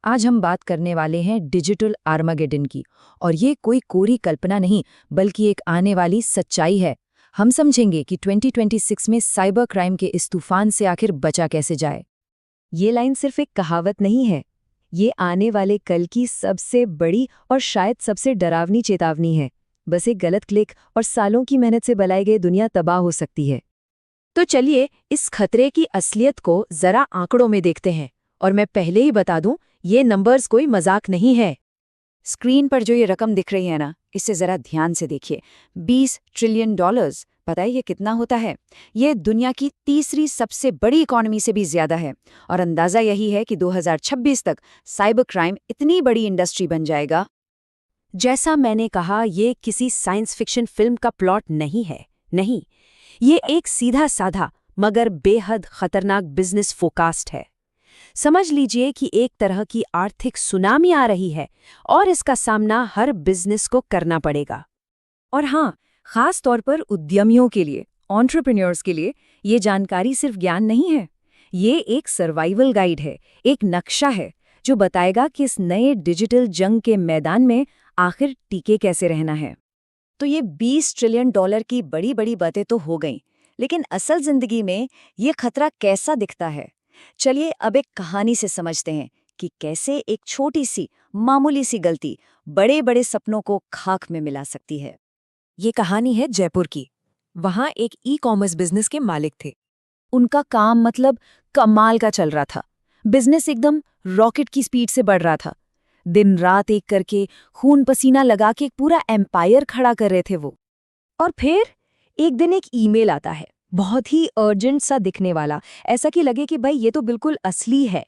आज हम बात करने वाले हैं डिजिटल आर्मागेडन की। और ये कोई कोरी कल्पना नहीं, बल्कि एक आने वाली सच्चाई है। हम समझेंगे कि 2026 में साइबर क्राइम के इस तूफान से आखिर बचा कैसे जाए। ये लाइन सिर्फ एक कहावत नहीं है, ये आने वाले कल की सबसे बड़ी और शायद सबसे डरावनी चेतावनी है। बस एक गलत क्लिक और सालों की मेहनत से बनाई गई दुनिया तबाह हो सकती है। तो चलिए इस खतरे की असलियत को जरा आंकड़ों में देखते हैं। और मैं पहले ही बता दूं, ये नंबर्स कोई मजाक नहीं है। स्क्रीन पर जो ये रकम दिख रही है ना, इसे जरा ध्यान से देखिए। 20 ट्रिलियन डॉलर्स, पता है ये कितना होता है? ये दुनिया की तीसरी सबसे बड़ी इकोनॉमी से भी ज्यादा है। और अंदाजा यही है कि 2026 तक साइबर क्राइम इतनी बड़ी इंडस्ट्री बन जाएगा। जैसा मैंने कहा, ये किसी साइंस फिक्शन फिल्म का प्लॉट नहीं है। नहीं, ये एक सीधा साधा मगर बेहद खतरनाक बिजनेस फोकास्ट है। समझ लीजिए कि एक तरह की आर्थिक सुनामी आ रही है और इसका सामना हर बिजनेस को करना पड़ेगा। और हाँ, खास तौर पर उद्यमियों के लिए, एंटरप्रेन्योर्स के लिए ये जानकारी सिर्फ ज्ञान नहीं है। ये एक सर्वाइवल गाइड है, एक नक्शा है जो बताएगा कि इस नए डिजिटल जंग के मैदान में आखिर टिके कैसे रहना है। तो ये 20 ट्रिलियन डॉलर की बड़ी बड़ी बातें तो हो गईं, लेकिन असल जिंदगी में ये खतरा कैसा दिखता है? चलिए अब एक कहानी से समझते हैं कि कैसे एक छोटी सी मामूली सी गलती बड़े बड़े सपनों को खाक में मिला सकती है। ये कहानी है जयपुर की। वहाँ एक ई-कॉमर्स बिजनेस के मालिक थे। उनका काम मतलब कमाल का चल रहा था। बिजनेस एकदम रॉकेट की स्पीड से बढ़ रहा था। दिन रात एक करके खून पसीना लगा के एक पूरा एम्पायर खड़ा कर रहे थे वो। और फिर एक दिन एक ईमेल आता है, बहुत ही अर्जेंट सा दिखने वाला, ऐसा कि लगे कि भाई ये तो बिल्कुल असली है।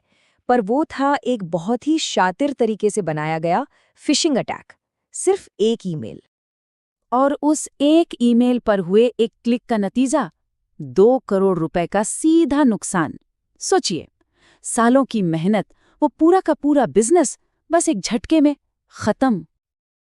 पर वो था एक बहुत ही शातिर तरीके से बनाया गया फिशिंग अटैक। सिर्फ एक ईमेल। और उस एक ईमेल पर हुए एक क्लिक का नतीजा 2 करोड़ रुपए का सीधा नुकसान। सोचिए, सालों की मेहनत, वो पूरा का पूरा बिजनेस बस एक झटके में खत्म।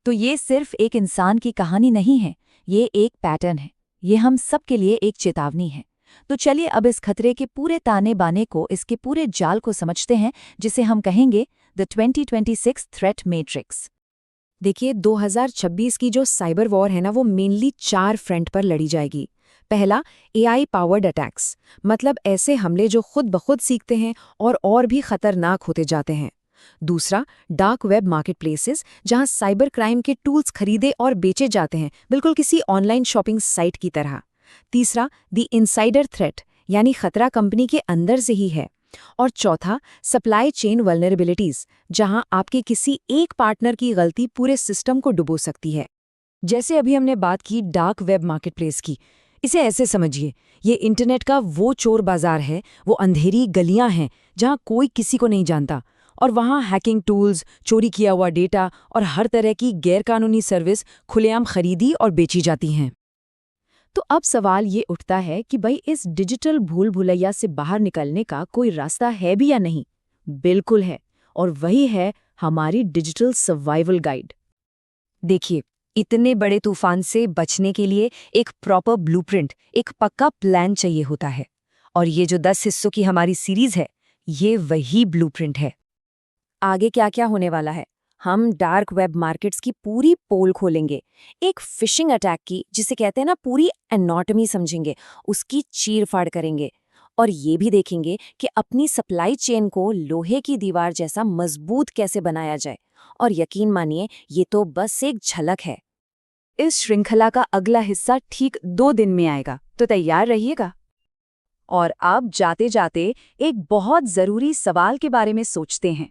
तो ये सिर्फ एक इंसान की कहानी नहीं है, ये एक पैटर्न है। ये हम सब के लिए एक चेतावनी है। तो चलिए अब इस खतरे के पूरे ताने बाने को, इसके पूरे जाल को समझते हैं, जिसे हम कहेंगे द 2026 थ्रेट मैट्रिक्स। देखिए, 2026 की जो साइबर वॉर है ना, वो मेनली 4 फ्रंट पर लड़ी जाएगी। पहला, एआई पावर्ड अटैक्स, मतलब ऐसे हमले जो खुद ब खुद सीखते हैं और भी खतरनाक होते जाते हैं। दूसरा, डार्क वेब मार्केटप्लेसेस, जहां साइबर क्राइम के टूल्स खरीदे और बेचे जाते हैं, बिल्कुल किसी ऑनलाइन शॉपिंग साइट की तरह। तीसरा, द इनसाइडर थ्रेट, यानी खतरा कंपनी के अंदर से ही है। और चौथा, सप्लाई चेन वल्नरेबिलिटीज, जहां आपके किसी एक पार्टनर की गलती पूरे सिस्टम को डुबो सकती है। जैसे अभी हमने बात की डार्क वेब मार्केटप्लेस की, इसे ऐसे समझिए, ये इंटरनेट का वो चोर बाजार है, वो अंधेरी गलियां हैं जहां कोई किसी को नहीं जानता। और वहाँ हैकिंग टूल्स, चोरी किया हुआ डेटा और हर तरह की गैरकानूनी सर्विस खुलेआम खरीदी और बेची जाती हैं। तो अब सवाल ये उठता है कि भाई इस डिजिटल भूल भुलैया से बाहर निकलने का कोई रास्ता है भी या नहीं? बिल्कुल है, और वही है हमारी डिजिटल सर्वाइवल गाइड। देखिए, इतने बड़े तूफान से बचने के लिए एक प्रॉपर ब्लूप्रिंट, एक पक्का प्लान चाहिए होता है। और ये जो 10 हिस्सों की हमारी सीरीज है, ये वही ब्लूप्रिंट है। आगे क्या क्या होने वाला है? हम डार्क वेब मार्केट्स की पूरी पोल खोलेंगे, एक फिशिंग अटैक की, जिसे कहते हैं ना, पूरी एनाटॉमी समझेंगे, उसकी चीर-फाड़ करेंगे। और ये भी देखेंगे कि अपनी सप्लाई चेन को लोहे की दीवार जैसा मजबूत कैसे बनाया जाए। और यकीन मानिए, ये तो बस एक झलक है। इस श्रृंखला का अगला हिस्सा ठीक 2 दिन में आएगा, तो तैयार रहिएगा। और अब जाते जाते एक बहुत जरूरी सवाल के बारे में सोचते हैं।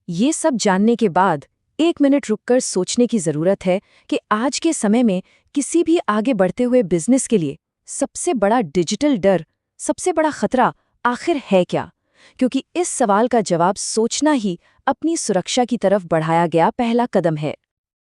ये सब जानने के बाद 1 मिनट रुककर सोचने की जरूरत है कि आज के समय में किसी भी आगे बढ़ते हुए बिजनेस के लिए सबसे बड़ा डिजिटल डर, सबसे बड़ा खतरा आखिर है क्या? क्योंकि इस सवाल का जवाब सोचना ही अपनी सुरक्षा की तरफ बढ़ाया गया पहला कदम है।